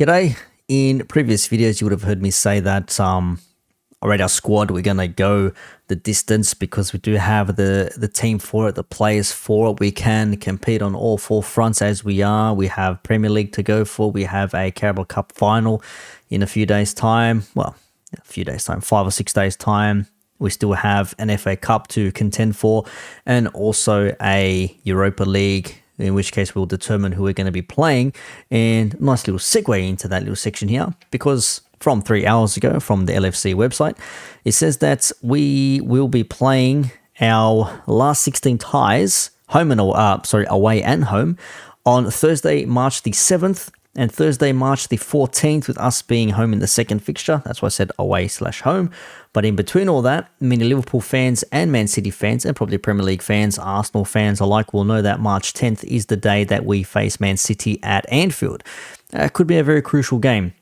G'day. In previous videos, you would have heard me say that already our squad, we're going to go the distance because we do have the team for it, the players for it. We can compete on all four fronts as we are. We have Premier League to go for. We have a Carabao Cup final in a few days' time. Well, a few days' time, 5 or 6 days' time. We still have an FA Cup to contend for and also a Europa League, in which case we'll determine who we're going to be playing. And nice little segue into that little section here, because from 3 hours ago from the LFC website, it says that we will be playing our last 16 ties, away and home, on Thursday, March the 7th and Thursday, March the 14th, with us being home in the second fixture. That's why I said away/home. But in between all that, many Liverpool fans and Man City fans and probably Premier League fans, Arsenal fans alike will know that March 10th is the day that we face Man City at Anfield. It could be a very crucial game.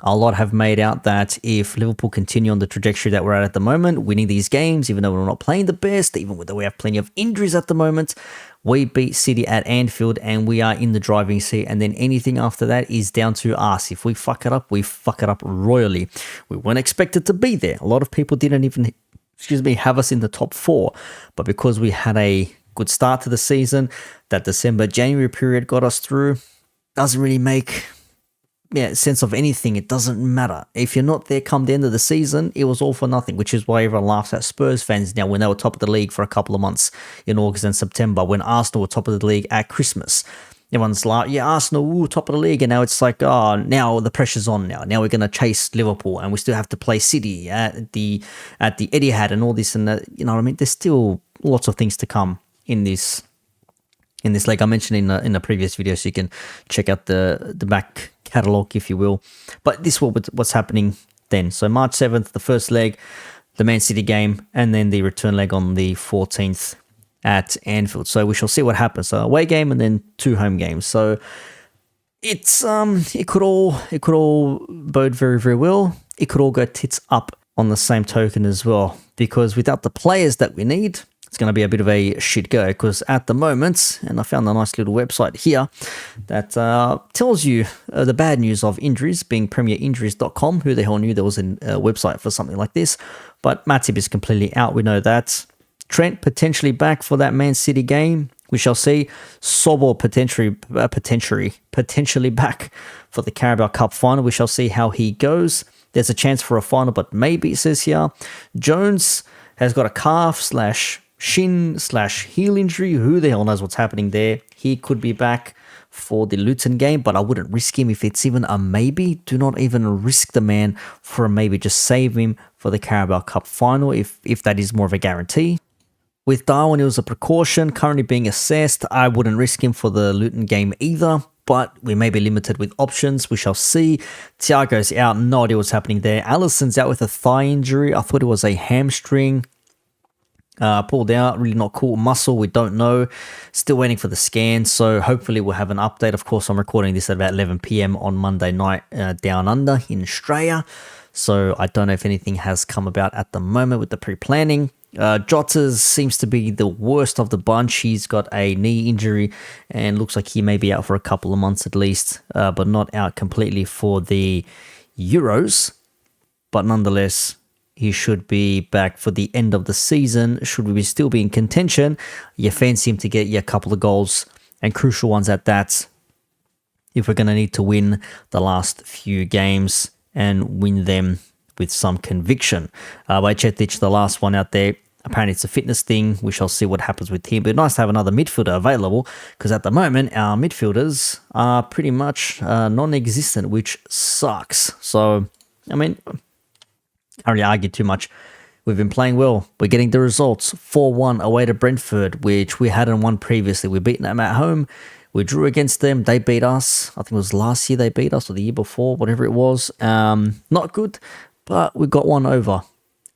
A lot have made out that if Liverpool continue on the trajectory that we're at the moment, winning these games, even though we're not playing the best, even though we have plenty of injuries at the moment, we beat City at Anfield and we are in the driving seat. And then anything after that is down to us. If we fuck it up, we fuck it up royally. We weren't expected to be there. A lot of people didn't even, have us in the top 4. But because we had a good start to the season, that December-January period got us through, doesn't really make sense of anything. It doesn't matter. If you're not there come the end of the season, it was all for nothing, which is why everyone laughs at Spurs fans now when they were top of the league for a couple of months in August and September, when Arsenal were top of the league at Christmas. Everyone's like, yeah, Arsenal, top of the league, and now it's like, oh, now the pressure's on now. Now we're going to chase Liverpool, and we still have to play City at the Etihad and all this and that. You know what I mean? There's still lots of things to come in this league. I mentioned in the previous video, so you can check out the back catalogue, if you will. But this is what's happening then. So March 7th, the first leg, the Man City game, and then the return leg on the 14th at Anfield. So we shall see what happens. So away game and then 2 home games. So it's it could all bode very, very well. It could all go tits up on the same token as well, because without the players that we need, it's going to be a bit of a shit go. Because at the moment, and I found a nice little website here that tells you the bad news of injuries, being premierinjuries.com. Who the hell knew there was a website for something like this? But Matip is completely out. We know that. Trent potentially back for that Man City game. We shall see. Szoboszlai potentially back for the Carabao Cup final. We shall see how he goes. There's a chance for a final, but maybe, it says here. Jones has got a calf/shin/heel injury. Who the hell knows what's happening there? He could be back for the Luton game, but I wouldn't risk him if it's even a maybe. Do not even risk the man for a maybe. Just save him for the Carabao Cup final if that is more of a guarantee. With Darwin, it was a precaution currently being assessed. I wouldn't risk him for the Luton game either, but we may be limited with options. We shall see. Thiago's out. No idea what's happening there. Alisson's out with a thigh injury. I thought it was a hamstring. Pulled out, really not cool. Muscle, we don't know. Still waiting for the scan, so hopefully we'll have an update. Of course, I'm recording this at about 11 p.m. on Monday night down under in Australia, so I don't know if anything has come about at the moment with the pre-planning. Jota seems to be the worst of the bunch. He's got a knee injury and looks like he may be out for a couple of months at least, but not out completely for the Euros. But nonetheless, he should be back for the end of the season. Should we still be in contention, you fancy him to get you a couple of goals, and crucial ones at that, if we're going to need to win the last few games and win them with some conviction. Bajcetic, the last one out there, apparently it's a fitness thing. We shall see what happens with him. But nice to have another midfielder available, because at the moment our midfielders are pretty much non-existent, which sucks. So, I mean, I don't really argue too much. We've been playing well. We're getting the results. 4-1 away to Brentford, which we hadn't won previously. We beat them at home. We drew against them. They beat us. I think it was last year they beat us, or the year before, whatever it was. Not good, but we got one over.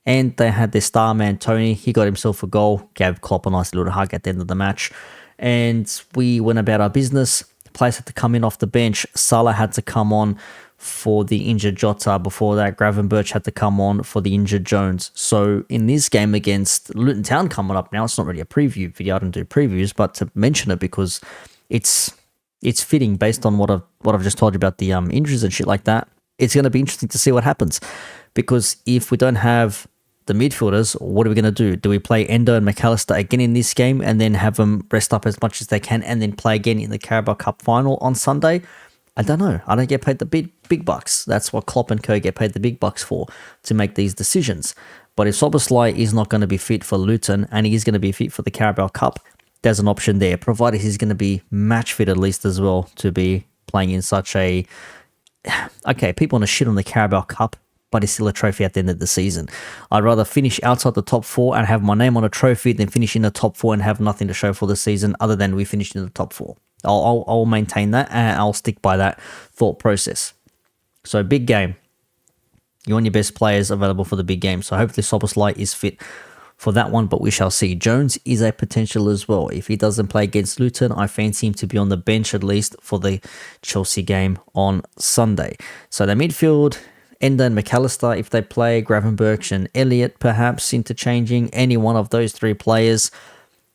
And they had their star man, Tony. He got himself a goal. Gave Klopp a nice little hug at the end of the match. And we went about our business. The players had to come in off the bench. Salah had to come on for the injured Jota. Before that, Gravenberch had to come on for the injured Jones. So in this game against Luton Town coming up now, it's not really a preview video. I don't do previews, but to mention it because it's it's fitting based on what I've just told you about the injuries and shit like that. It's going to be interesting to see what happens, because if we don't have the midfielders, what are we going to do? Do we play Endo and McAllister again in this game and then have them rest up as much as they can and then play again in the Carabao Cup final on Sunday? I don't know. I don't get paid the big bucks. That's what Klopp and co get paid the big bucks for, to make these decisions. But if Szoboszlai is not going to be fit for Luton and he is going to be fit for the Carabao Cup, there's an option there, provided he's going to be match fit at least as well to be playing in such a... Okay, people want to shit on the Carabao Cup, but it's still a trophy at the end of the season. I'd rather finish outside the top 4 and have my name on a trophy than finish in the top 4 and have nothing to show for the season other than we finished in the top 4. I'll maintain that, and I'll stick by that thought process. So big game. You want your best players available for the big game. So hopefully Szoboszlai is fit for that one, but we shall see. Jones is a potential as well. If he doesn't play against Luton, I fancy him to be on the bench at least for the Chelsea game on Sunday. So the midfield, Enda and McAllister, if they play, Gravenberch and Elliott perhaps interchanging, any one of those 3 players.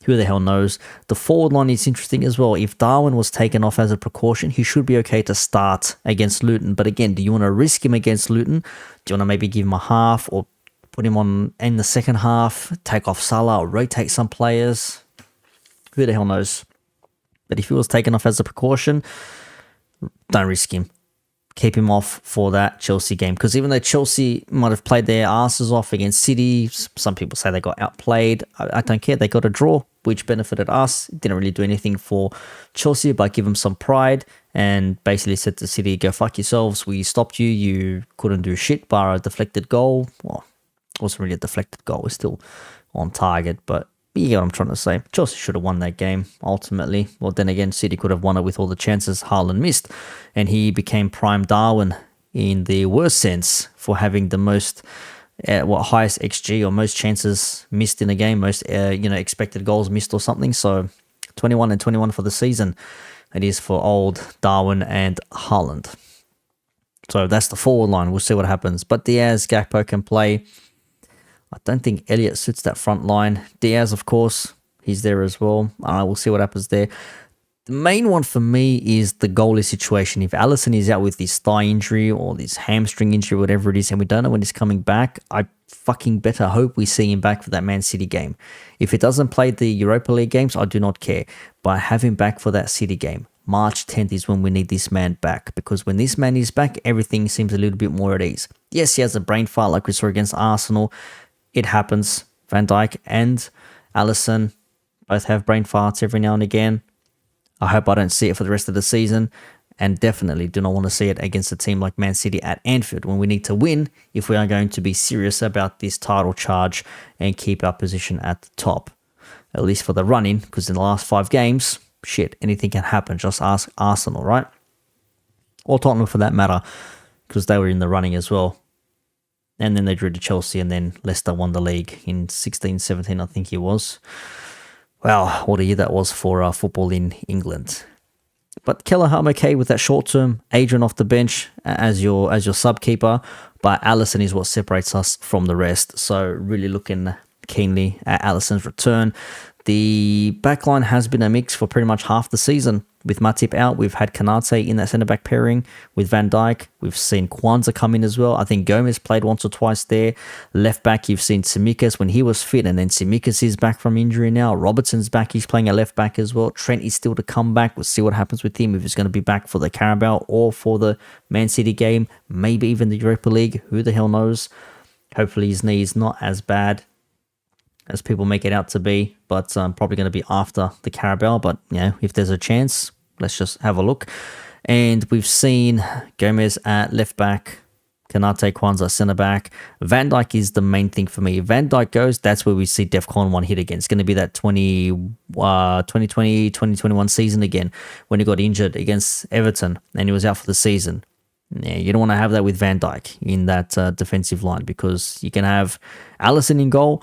Who the hell knows? The forward line is interesting as well. If Darwin was taken off as a precaution, he should be okay to start against Luton. But again, do you want to risk him against Luton? Do you want to maybe give him a half or put him on in the second half, take off Salah or rotate some players? Who the hell knows? But if he was taken off as a precaution, don't risk him. Keep him off for that Chelsea game. Because even though Chelsea might have played their asses off against City, some people say they got outplayed. I don't care. They got a draw, which benefited us. It didn't really do anything for Chelsea, but give them some pride and basically said to City, go fuck yourselves. We stopped you. You couldn't do shit bar a deflected goal. Well, it wasn't really a deflected goal. It was still on target, but you get what I'm trying to say. Chelsea should have won that game, ultimately. Well, then again, City could have won it with all the chances Haaland missed, and he became prime Darwin in the worst sense for having the most, highest XG or most chances missed in a game, most, expected goals missed or something. So 21 and 21 for the season. It is for old Darwin and Haaland. So that's the forward line. We'll see what happens. But Diaz, Gakpo can play. I don't think Elliott suits that front line. Diaz, of course, he's there as well. We'll see what happens there. The main one for me is the goalie situation. If Alisson is out with this thigh injury or this hamstring injury, whatever it is, and we don't know when he's coming back, I fucking better hope we see him back for that Man City game. If it doesn't play the Europa League games, I do not care. But have him back for that City game. March 10th is when we need this man back, because when this man is back, everything seems a little bit more at ease. Yes, he has a brain fart like we saw against Arsenal. It happens. Van Dijk and Alisson both have brain farts every now and again. I hope I don't see it for the rest of the season, and definitely do not want to see it against a team like Man City at Anfield, when we need to win if we are going to be serious about this title charge and keep our position at the top. At least for the run-in, because in the last 5 games, shit, anything can happen. Just ask Arsenal, right? Or Tottenham for that matter, because they were in the running as well. And then they drew to Chelsea, and then Leicester won the league in 16-17, I think it was. Wow, what a year that was for football in England. But Kelleher, I'm okay with that short term. Adrian off the bench as your sub keeper, but Alisson is what separates us from the rest. So really looking keenly at Alisson's return. The backline has been a mix for pretty much half the season. With Matip out, we've had Kanate in that centre-back pairing with Van Dijk. We've seen Kwanzaa come in as well. I think Gomez played once or twice there. Left-back, you've seen Tsimikas when he was fit, and then Tsimikas is back from injury now. Robertson's back. He's playing a left-back as well. Trent is still to come back. We'll see what happens with him, if he's going to be back for the Carabao or for the Man City game. Maybe even the Europa League. Who the hell knows? Hopefully his knee is not as bad as people make it out to be, but probably going to be after the Carabao. But, if there's a chance, let's just have a look. And we've seen Gomez at left back, Kanate, Kwanzaa centre back. Van Dijk is the main thing for me. If Van Dijk goes, that's where we see DEFCON 1 hit again. It's going to be that 2020, 2021 season again, when he got injured against Everton and he was out for the season. Yeah, you don't want to have that with Van Dijk in that defensive line, because you can have Alisson in goal.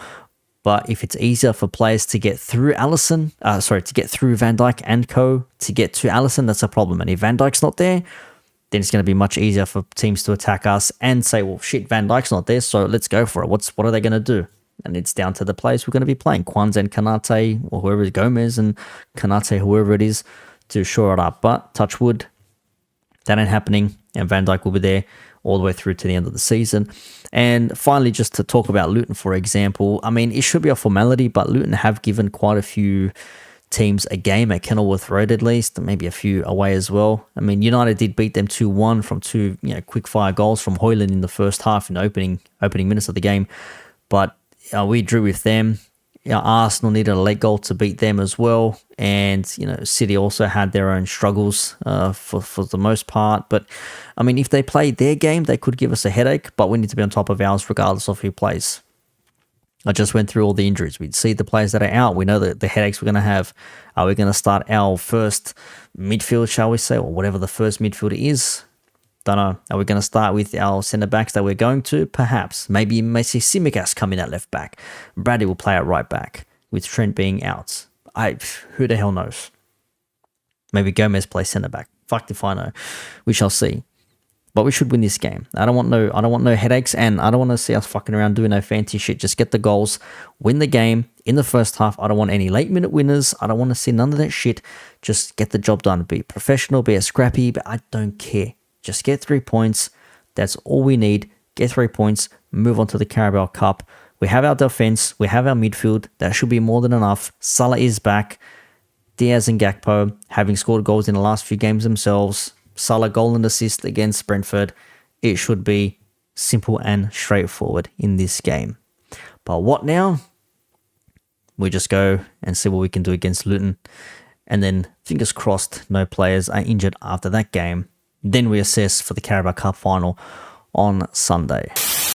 But if it's easier for players to get through to get through Van Dijk and co to get to Alisson, that's a problem. And if Van Dijk's not there, then it's going to be much easier for teams to attack us and say, well, shit, Van Dijk's not there, so let's go for it. What are they going to do? And it's down to the players we're going to be playing, Kwanzaa and Kanate, or whoever is Gomez and Kanate, whoever it is, to shore it up. But touch wood, that ain't happening, and Van Dijk will be there all the way through to the end of the season. And finally, just to talk about Luton, for example, I mean, it should be a formality, but Luton have given quite a few teams a game at Kenilworth Road at least, maybe a few away as well. I mean, United did beat them 2-1 from two quick fire goals from Højlund in the first half in the opening minutes of the game, but we drew with them. Arsenal needed a late goal to beat them as well, and City also had their own struggles for the most part. But I mean, if they played their game, they could give us a headache, but we need to be on top of ours regardless of who plays. I just went through all the injuries. We'd see the players that are out. We know that the headaches we're going to have. Are we going to start our first midfield, shall we say, or whatever the first midfielder is? Don't know. Are we going to start with our centre-backs that we're going to? Perhaps. Maybe you may see Tsimikas come in at left-back. Bradley will play at right-back, with Trent being out. Who the hell knows? Maybe Gomez plays centre-back. Fucked if I know. We shall see. But we should win this game. I don't want no headaches, and I don't want to see us fucking around doing no fancy shit. Just get the goals, win the game in the first half. I don't want any late minute winners. I don't want to see none of that shit. Just get the job done. Be professional, be a scrappy, but I don't care. Just get 3 points. That's all we need. Get 3 points. Move on to the Carabao Cup. We have our defense. We have our midfield. That should be more than enough. Salah is back. Diaz and Gakpo having scored goals in the last few games themselves. Salah goal and assist against Brentford. It should be simple and straightforward in this game. But what now? We just go and see what we can do against Luton. And then, fingers crossed, no players are injured after that game. Then we assess for the Carabao Cup final on Sunday.